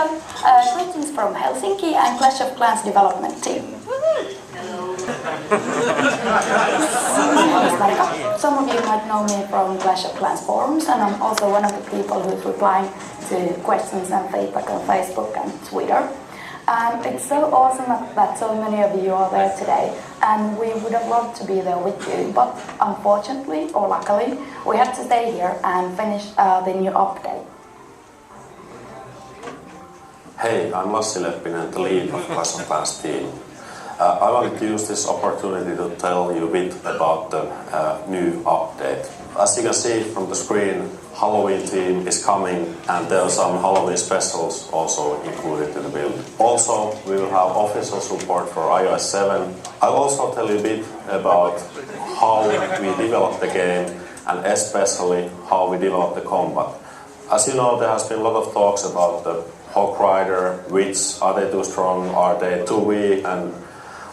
welcome. Greetings from Helsinki and Clash of Clans development team. Some of you might know me from Clash of Clans forums, and I'm also one of the people who's replying to questions and feedback on Facebook and Twitter. It's so awesome that so many of you are there today, and we would have loved to be there with you, but unfortunately, or luckily, we had to stay here and finish the new update. Hey, I'm Lassi Leppinen, the lead of Clash of Clans team. I wanted to use this opportunity to tell you a bit about the new update. As you can see from the screen, Halloween theme is coming, and there are some Halloween specials also included in the build. Also, we will have official support for iOS 7. I'll also tell you a bit about how we develop the game, and especially how we develop the combat. As you know, there has been a lot of talks about the Hawk Rider, which are they too strong, are they too weak, and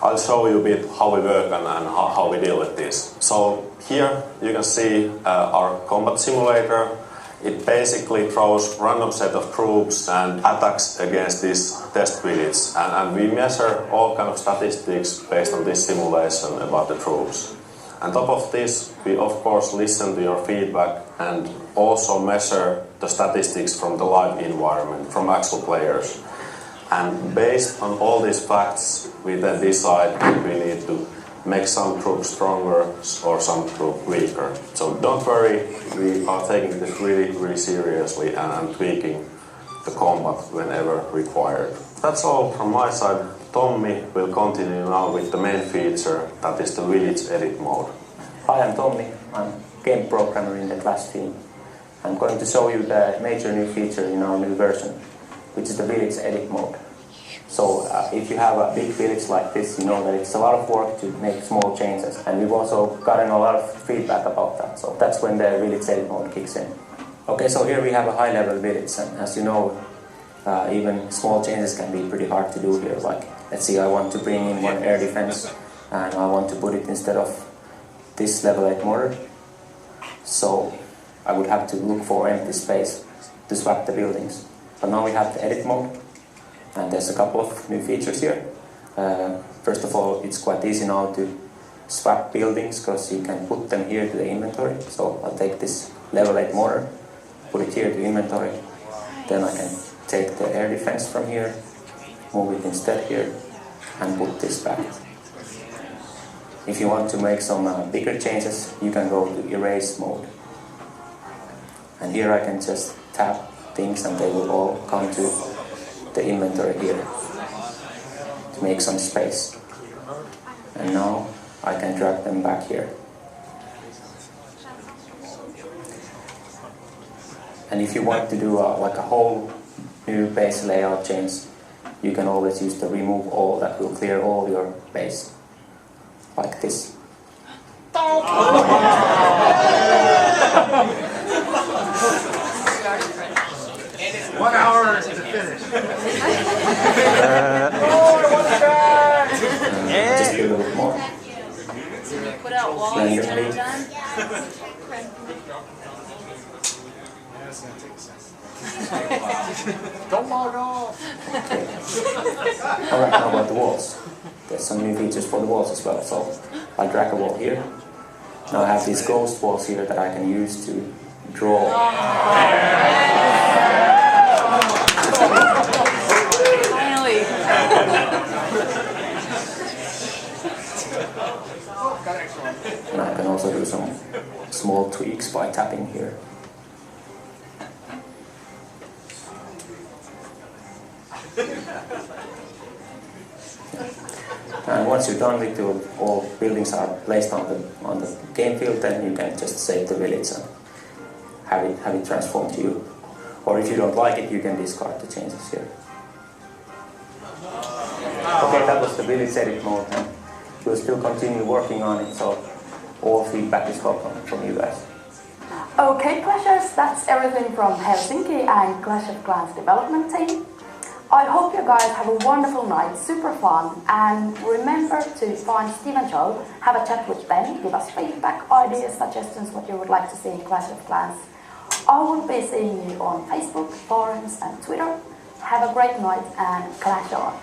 I'll show you a bit how we work and how we deal with this. So here you can see our combat simulator. It basically throws random set of troops and attacks against this test village, and we measure all kind of statistics based on this simulation about the troops. On top of this, we of course listen to your feedback and also measure the statistics from the live environment, from actual players. And based on all these facts, we then decide if we need to make some troops stronger or some troops weaker. So don't worry, we are taking this really seriously and tweaking the combat whenever required. That's all from my side. Tommi will continue now with the main feature, that is the Village Edit mode. Hi, I'm Tommi. I'm game programmer in the Clash team. I'm going to show you the major new feature in our new version, which is the Village Edit mode. So if you have a big village like this, you know that it's a lot of work to make small changes, and we've also gotten a lot of feedback about that, so that's when the Village Edit mode kicks in. Okay, so here we have a high-level village, and as you know, even small changes can be pretty hard to do here. Like, let's see, I want to bring in one air defense, and I want to put it instead of this level 8 mortar. So I would have to look for empty space to swap the buildings. But now we have the edit mode, and there's a couple of new features here. First of all, it's quite easy now to swap buildings because you can put them here to the inventory. So I'll take this level 8 mortar, put it here to inventory. Then I can take the air defense from here, move it instead here, and put this back. If you want to make some bigger changes, you can go to erase mode. And here I can just tap things and they will all come to the inventory here to make some space. And now I can drag them back here. And if you want to do like a whole new base layout change, you can always use the remove all, that will clear all your base, like this. 1 hour to finish. Just a little bit more. Put out walls Randomly. Don't log off. Alright, now about the walls. There's some new features for the walls as well. So I'll drag a wall here. Now I have these ghost walls here that I can use to draw. Finally. And I can also do some small tweaks by tapping here. And once you're done with your, all buildings are placed on the game field, then you can just save the village and have it transformed to you. Or if you don't like it, you can discard the changes here. Okay, that was the village edit mode, and we'll still continue working on it, so all feedback is welcome from you guys. Okay, Clashers, that's everything from Helsinki and Clash of Clans development team. I hope you guys have a wonderful night, super fun, and remember to find Steve and Joe, have a chat with them, give us feedback, ideas, suggestions, what you would like to see in Clash of Clans. I will be seeing you on Facebook, forums and Twitter. Have a great night and clash on.